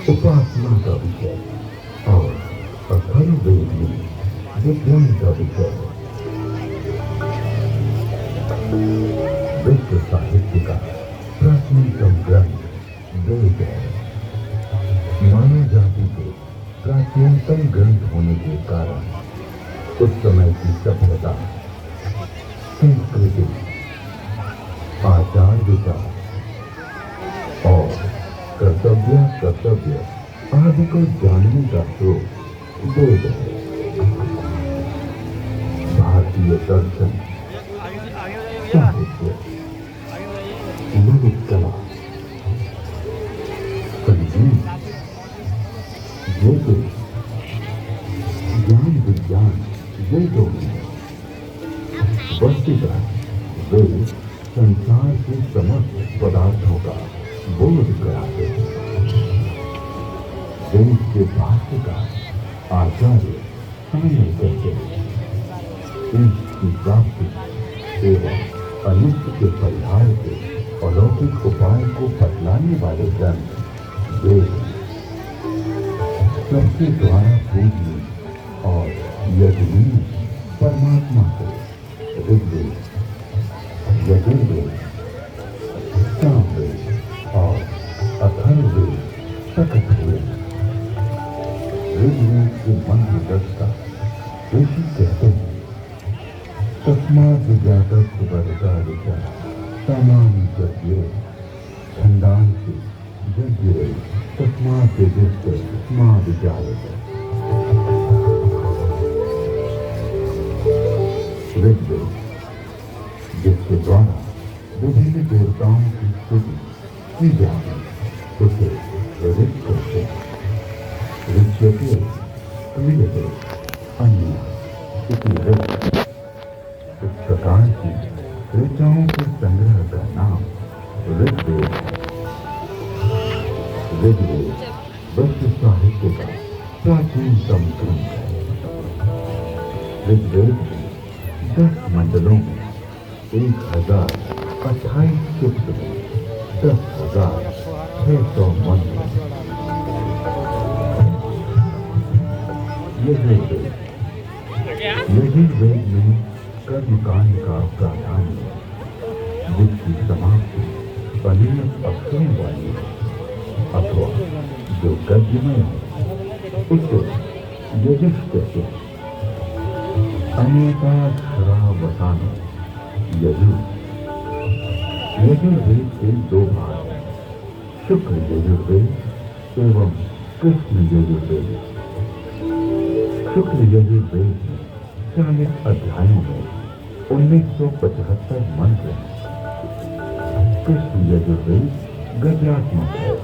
उपासना का विषय और अथर्ववेद में विज्ञान का विषय है। विश्व साहित्य का प्राचीनतम ग्रंथ वेद है। मानव जाति के प्राचीनतम ग्रंथ होने के कारण उस समय की सभ्यता, संस्कृति, आचार विचार और कर्तव्य आदि को जानने का स्रोत वेद है। भारतीय दर्शन, साहित्य, ललित कला, संगीत, ज्योतिष, ज्ञान विज्ञान वेदों में है। वस्तुतः वेद संसार के समस्त पदार्थों का बोध कराते हैं। वेद के भाष्यकार आचार्य शामिल करते हैं। ईश की प्राप्ति एवं अनिष्ट के परिहार के अलौकिक उपाय को बतलाने वाले ग्रंथ वेद सबके द्वारा पूजनीय और यज्ञनीय परमात्मा को ऋग्वेद, यजुर्वेद, सामवेद और अथर्ववेद प्रकट हुए। ऋग्वेद के मंत्र दृष्टा ऋषि कहते हैं, तस्माद् विजातस्य वरदा ऋचा सामान्य यज्ञे छंदांसि यज्ञे तस्माद् यजुष्टे तस्माद् विजायते। ऋग्वेद जिसके द्वारा विभिन्न देवताओं की स्तुति की जाती उसे ऋग कहते हैं। ऋच्यते क्रियते अन्य इति ऋग। इस प्रकार की ऋचाओं के संग्रह का नाम ऋग्वेद है। ऋग्वेद विश्व साहित्य का प्राचीनतम ग्रंथ है। ऋग्वेद में 10 मंडलों में 1028 सूक्त में 10,600 मंत्र। यजुर्वेद में कर्मकांड का प्राधान्य है, जिसकी समाप्ति अनियत अक्षरों वाली है अथवा जो गद्यमय है उसे यजुष कहते हैं। अनेकाक्षरावसानो यजुर्वेद के 2 भाग हैं, शुक्ल यजुर्वेद एवं कृष्ण यजुर्वेद। शुक्ल यजुर्वेद में 40 अध्यायों में 1975 मंत्र हैं। कृष्ण यजुर्वेद गद्यात्मक है।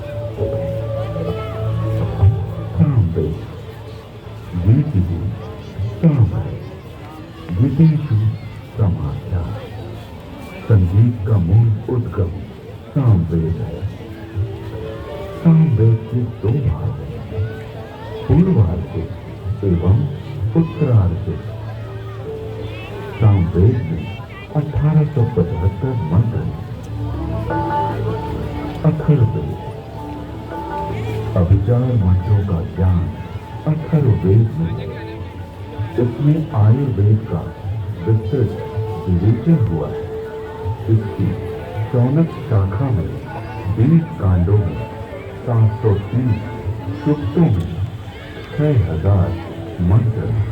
सामवेद गीतिषु साम है, गीतिषु समाख्यान। संगीत का मूल उद्गम सामवेद है। सामवेद के 2 भाग हैं, पूर्वार्ध एवं उत्तरार्ध। सामवेद में 1875 मंत्र हैं। अथर्ववेद अभिचार मंत्रों का ज्ञान अथर्ववेद में है। इसमें आयुर्वेद का विस्तृत विवेचन हुआ है। इसकी शौनक शाखा में 20 कांडों में 730 सूक्तों में 6000 मंत्र हैं।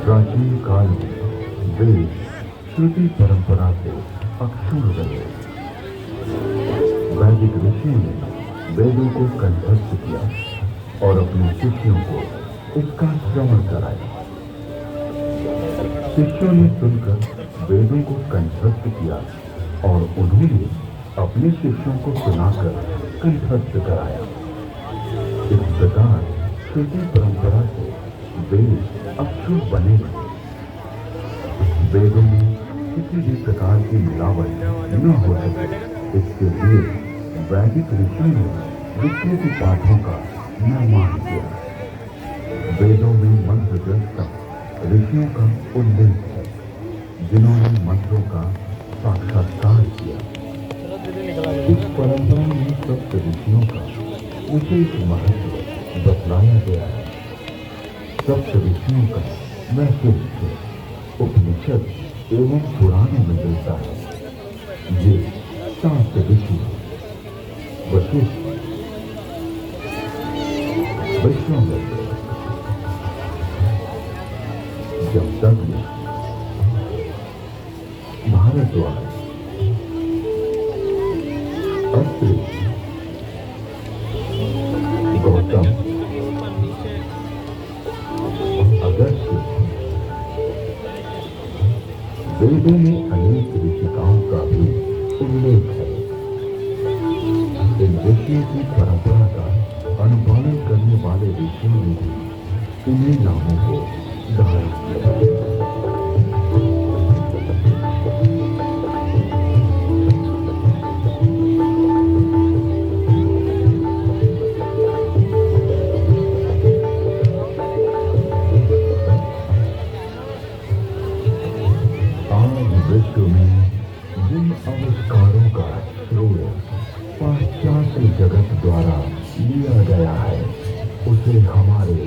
प्राचीन काल में वेद श्रुति परंपरा से अक्षुण्ण रहे। वैदिक ऋषियों ने वेदों को कंठस्थ किया और अपने शिष्यों को इसका श्रवण कराया। शिष्यों ने सुनकर वेदों को कंठस्थ किया और उन्होंने अपने शिष्यों को सुनाकर कंठस्थ कराया। इस प्रकार श्रुति परंपरा से वेद अक्षुण्ण बने रहे। वेदों में किसी भी प्रकार की मिलावट न हो सके, इसके लिए वैदिक ऋषियों ने विस्तृत पाठों का निर्माण किया। वेदों में मंत्र ग्रंथ तक ऋषियों का उल्लेख है, जिन्होंने मंत्रों का साक्षात्कार किया। इस परंपरा में सप्त ऋषियों का विशेष महत्व बतलाया गया है। सप्त ऋषियों का महत्व उपनिषद एवं पुराणों में मिलता है। ये 7 ऋषि वशिष्ठ, विश्वामित्र, जमदग्नि, भारद्वाज, अत्रि, गौतम, अगस्त्य। वेदों में अनेक ऋषिकाओं का भी उल्लेख है। इन ऋषियों की परंपरा का अनुपालन करने वाले ऋषियों ने भी इन्हीं नामों को धारण किया। विश्व में जिन आविष्कारों का श्रेय पाश्चात्य जगत द्वारा लिया गया है, उसे हमारे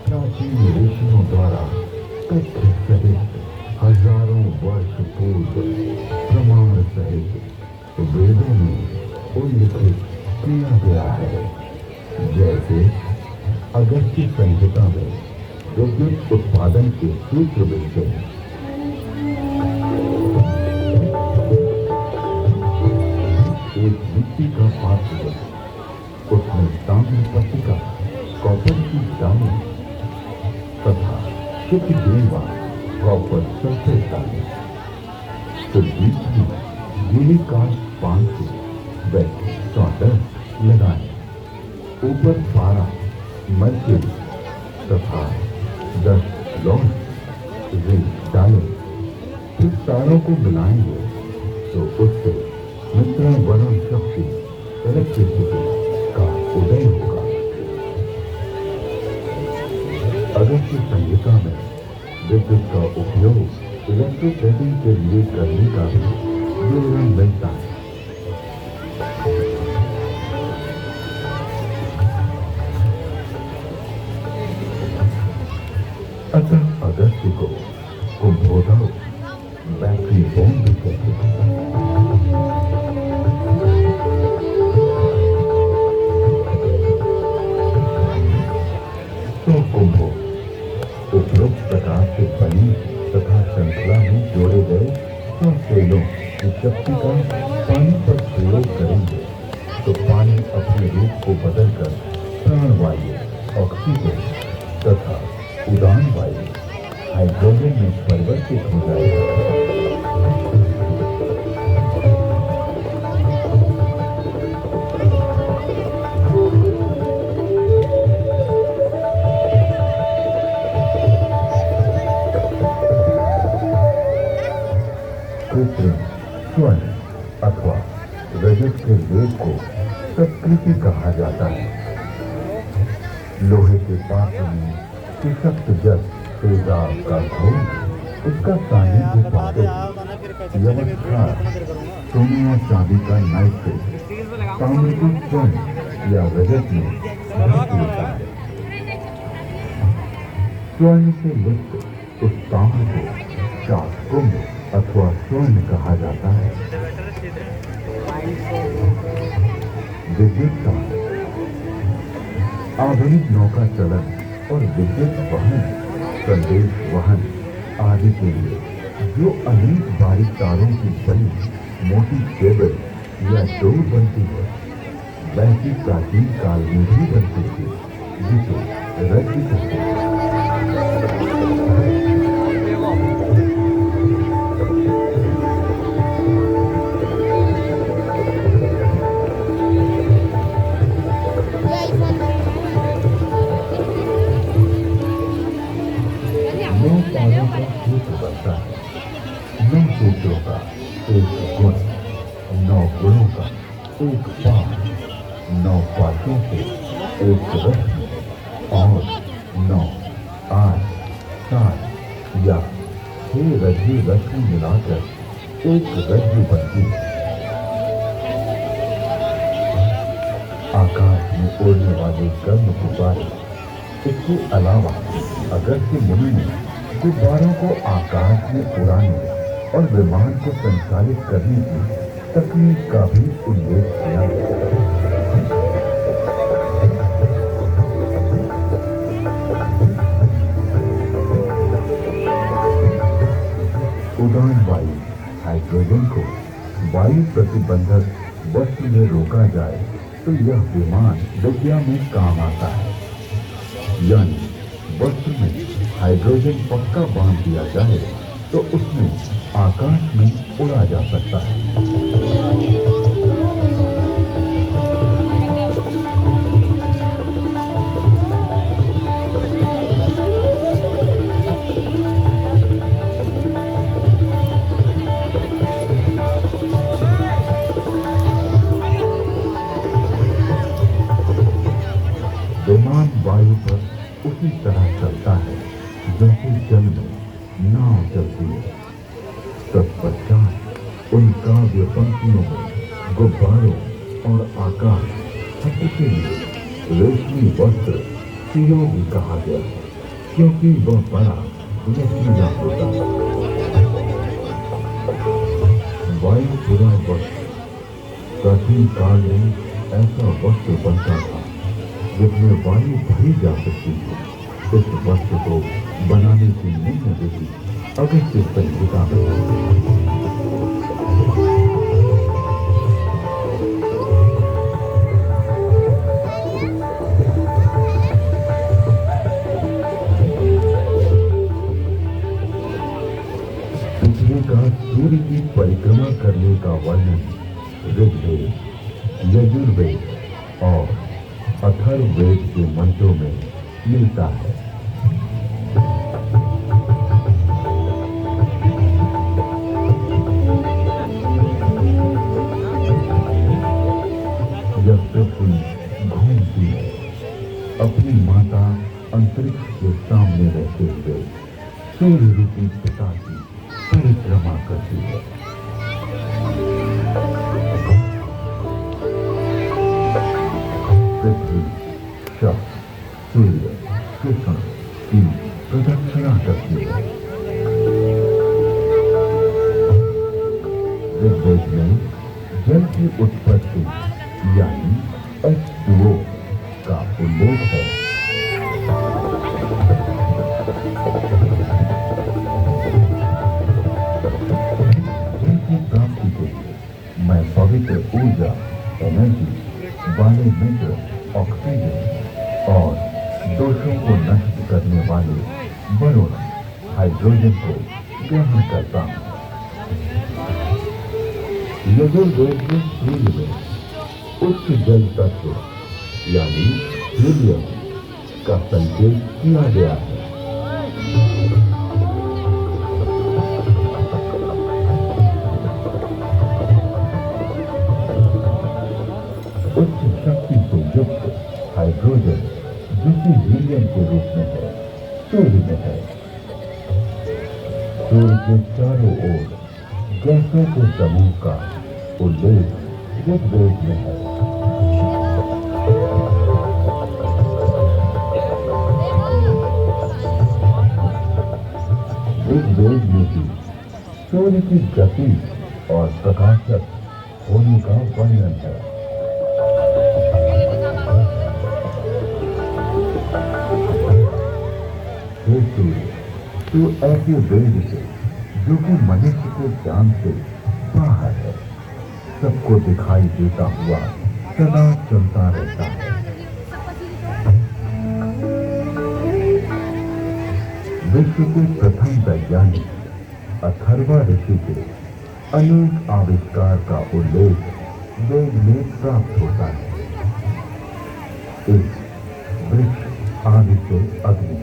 प्राचीन ऋषियों द्वारा तथ्य सहित हजारों वर्ष पूर्व प्रमाण सहित वेदों में उल्लिखित किया गया है। जैसे अगस्त्य संहिता में विद्युत उत्पादन के सूत्र मिलते हैं। एक मिट्टी का पात्र है, उसमें ताम्र पट्टिका, कॉपर की डाली तथा शुद्ध गेंदा कॉपर सल्फेट डाली, तो बीच में गीली कांच 500 व सॉल्डर लगाएं। ऊपर पारा, मरकरी तथा 10 लौंग डालें। फिर तारों को मिलाएंगे तो उससे मित्रा वरुण शक्ति इलेक्ट्रिसिटी का उदय होगा। अगस्त्य संहिता में विद्युत का उपयोग इलेक्ट्रोप्लेटिंग के लिए करने का भी विवरण मिलता है। अतः अगस्त्य को कुंभोदक बैटरी बॉम्ब भी कहते हैं। तो कुंभों उपरोक्त प्रकार से बनी तथा श्रृंखला में जोड़े गए 100 तेलों की शक्ति का पानी पर प्रयोग करेंगे तो पानी अपने रूप को बदलकर प्राणवायु, ऑक्सीजन तथा उड़ान वायु, हाइड्रोजन में परिवर्तित हो जाएगा। कृत्रिम स्वर्ण अथवा रजत के वेग को प्रकृति कहा जाता है। लोहे के पात्र में सशक्त जल तेजाब का घोल उसका सानिध्य पाते यवस्था सोने और चांदी का नाइट्रेट तांबे के स्वर्ण या रजत में ढक लेता है। स्वर्ण से लिप्त उस तांबे को शास्त्रों अथवा स्वर्ण कहा जाता है। विद्युत तार आधुनिक नौका चलन और विद्युत वाहन, संदेश वाहन आदि के लिए जो अनेक बारीक तारों की बनी मोटी केबल या डोर बनती है, वैसी प्राचीन काल में भी बनती थी, जिसे रज्जु कहते हैं। मंत्रों का एक गुण, 9 गुणों का एक पाठ, 9 पाठों से एक रश्मि और 9 8 7 या 6 रज्जु रश्मि मिलाकर एक रज्जु बनती है। आकाश में उड़ने वाले गर्म गुब्बारे। इसके अलावा अगस्त्य मुनि ने गुब्बारों को आकाश में उड़ाने और विमान को संचालित करने की तकनीक का भी उल्लेख किया है। उड़ान वायु हाइड्रोजन को वायु प्रतिबंधक वस्तु में रोका जाए तो यह विमान विद्या में काम आता है। यानी वस्तु में हाइड्रोजन पक्का बांध दिया जाए तो उसमें आकाश में उड़ा जा सकता है। विमान वायु पर उसी तरह चलता है जैसे जल में नाव चलती है। तत्पश्चात उन काव्य पंक्तियों में गुब्बारों और आकाश शब्द के लिए रेशमी वस्त्र सियो भी कहा गया है, क्योंकि वह बड़ा लचीला होता है। वायु पूरा वस्त्र प्राचीन काल में ऐसा वस्त्र बनता था जिसमें वायु भरी जा सकती है। इस वस्त्र को बनाने की निम्न विधि अगस्त्य संहिता में पृथ्वी का सूर्य की परिक्रमा करने का वर्णन ऋग्वेद, यजुर्वेद और अथर्ववेद के मंत्रों में मिलता है। जब पृथ्वी घूमती है अपनी माता अंतरिक्ष के सामने रहते हुए सूर्य रूपी पिता की परिक्रमा करती है। पृथ्वी, शक, सूर्य, कृष्ण की प्रदक्षिणा करती है। ऋग्वेद में जल की उत्पत्ति यानी H2O का उल्लेख है। जल की प्राप्ति के लिए मैं पवित्र ऊर्जा एनर्जी वाले मित्र ऑक्सीजन और दोषों को नष्ट करने वाले वरुण हाइड्रोजन को ग्रहण करता हूँ। यजुर्वेद में सूर्य में उच्च जल तत्व यानी हीलियम का संकेत किया गया है। उच्च शक्ति से युक्त हाइड्रोजन जो कि हीलियम के रूप में है, सूर्य में है। सूर्य के चारों ओर गैसों के समूह का उल्लेख ऋग्वेद में है। ऋग्वेद में भी सूर्य की गति और प्रकाशक होने का वर्णन है। हे सूर्य, तू ऐसे वेद से जो कि मनुष्य के ज्ञान से बाहर है, सबको दिखाई देता हुआ सदा चलता रहता है। विश्व के प्रथम वैज्ञानिक अथर्वा ऋषि के अनेक आविष्कार का उल्लेख वेद में प्राप्त होता है। एक वृक्ष आदि से अग्नि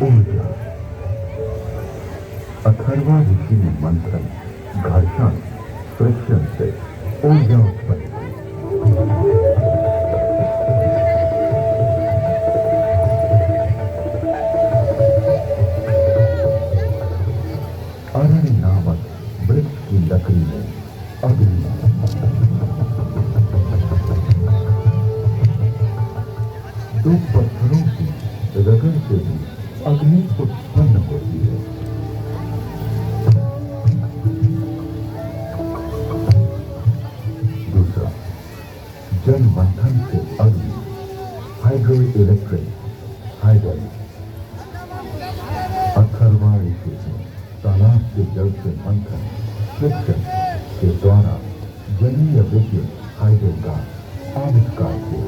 ऊर्जा। अथर्वा ऋषि ने मंथन घर्षण फ्रिक्शन से ऊर्जा उत्पन्न हुई। अरण्य नामक वृक्ष की लकड़ी में अग्नि, दो पत्थरों की रगड़ से भी अग्नि उत्पन्न होती है। दूसरा, जल मंथन से अग्नि, हाइड्रो इलेक्ट्रिक हाइडल। अथर्वा ऋषि ने तालाब के जल से मंथन फ्रिक्शन के द्वारा जलीय विद्युत हाइडल का आविष्कार किया।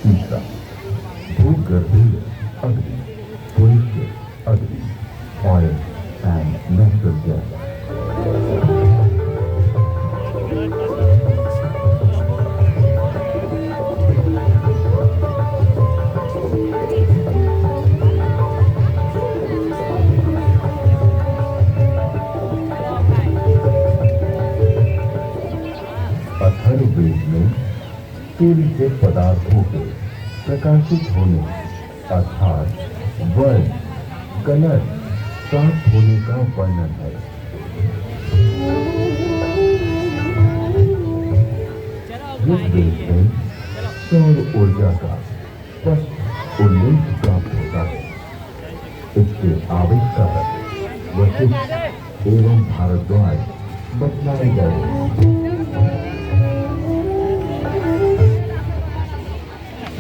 तीसरा, भूगर्भीय अग्नि, पुरुषीय अग्नि, oil and natural gas. Atharvaveda में सूर्य के पदार्थों के प्रकाशित होने अर्थात वर्ण, कलर प्राप्त होने का वर्णन है। ऋग्वेद में सौर ऊर्जा का स्पष्ट उल्लेख प्राप्त होता है। इसके आविष्कारक वशिष्ठ एवं भारद्वाज बतलाए गए।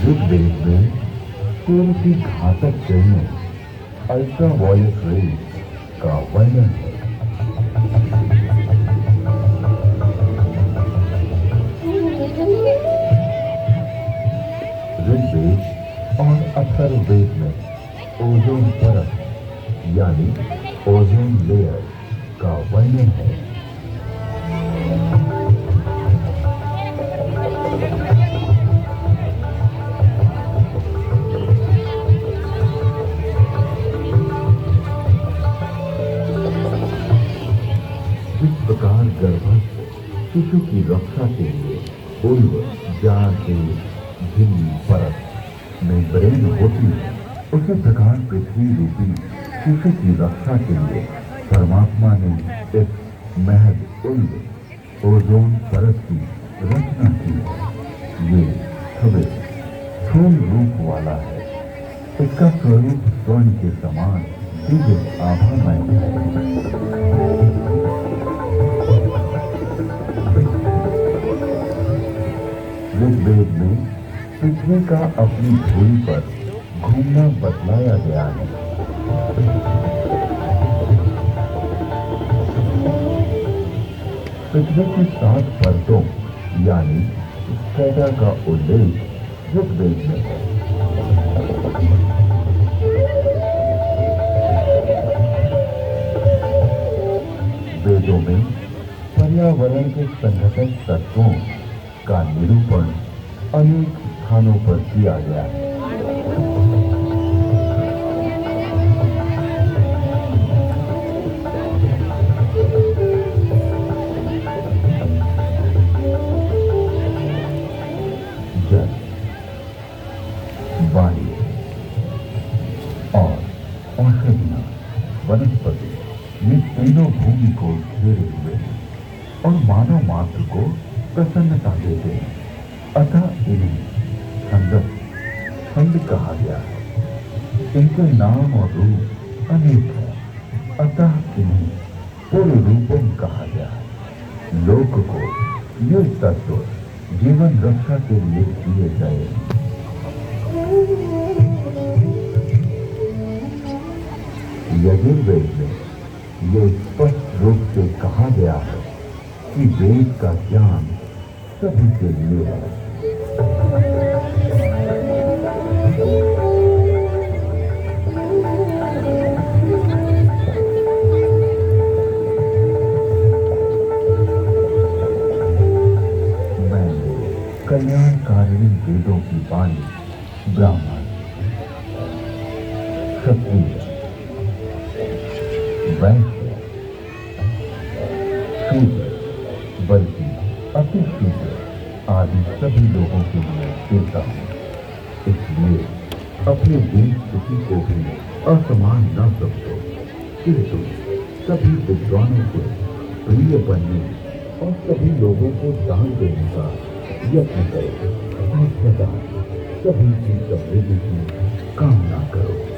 ऋग्वेद में सूर्य की घातक किरणें अल्ट्रावायलेट रेज का वर्णन है। ऋग्वेद और अथर्ववेद में ओजोन परत यानी ओजोन लेयर का वर्णन है। इस प्रकार गर्भस्थ शिशु की रक्षा के लिए उल्व, जार के झिल्ली परत में ब्रेन होती है, उसी प्रकार पृथ्वी रूपी शिशु की रक्षा के लिए परमात्मा ने इस महज उल्व ओजोन परत की रचना की है। ये स्थूल रूप वाला है। इसका स्वरूप स्वर्ण के समान दिव्य आभामय है। ऋग्वेद में पृथ्वी का अपनी धुरी पर घूमना बतलाया गया है। पृथ्वी की 7 परतों यानी स्ट्रेटा का उल्लेख ऋग्वेद में है। वेदों में पर्यावरण के संघटक तत्वों का निरूपण अनेक स्थानों पर किया गया है। जल, वायु और औषधियां, वनस्पति, ये तीनों भूमि को घेरे हुए हैं और मानव मात्र को प्रसन्नता देते हैं। अतः इन्हें छंद कहा गया है। इनके नाम और रूप अनेक हैं, अतः इन्हें पूर्ण रूपम कहा गया है। लोक को ये तत्व जीवन रक्षा के लिए दिए गए। यजुर्वेद में ये स्पष्ट रूप से कहा गया है कि वेद का ज्ञान सभी के लिए है। मैंने कल्याणकारिणी वेदों की वाणी ब्राह्मण क्षत्रिय, वैश्य, शूद्र, बल्कि अति शूद्र आदि सभी लोगों के लिए देता हूँ। इसलिए अपने देश किसी को भी असमान न समझो, किंतु सभी विद्वानों को प्रिय बनने और सभी लोगों को दान देने का यत्न करो और सदा सभी की समृद्धि की कामना करो।